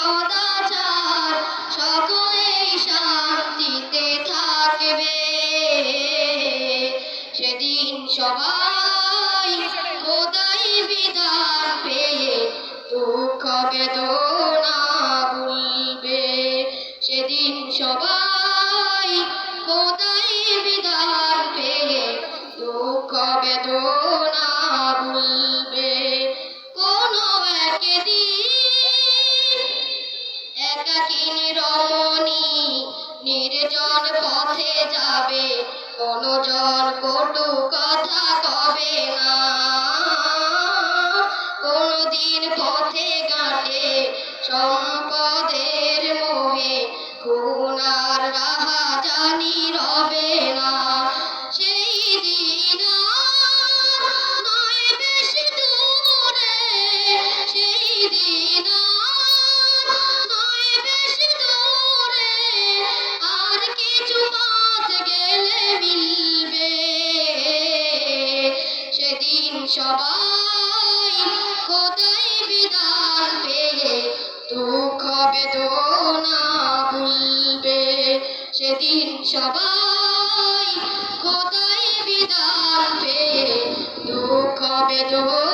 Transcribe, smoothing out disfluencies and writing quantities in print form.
সদাচার সকলেই শান্তিতে থাকবে। সেদিন সবাই খোদাই বিধান পেয়ে দুঃখ বেদনা ভুলবে। সেদিন সবাই খোদাই বিধান পেয়ে দুঃখ বেদনা ভুলবে। কোনো একদিন একাকিনী রমণী নির্জন পথে যাবে, কোনো জন কটু কথা কবে না। কোনদিন পথে ঘাটে সম্পদের মোহে খুন আর রাহাজানি রবে না। সেই দিন আর নয় বেশি দূরে, সেই দিন আর নয় বেশি দূরে, আর কিছু পথ গেলে মিলবে। সেদিন সবাই খোদাই বিধান পেয়ে দুঃখ বেদনা ভুলবে। সেদিন সবাই খোদাই বিধান পেয়ে দুঃখ বেদনা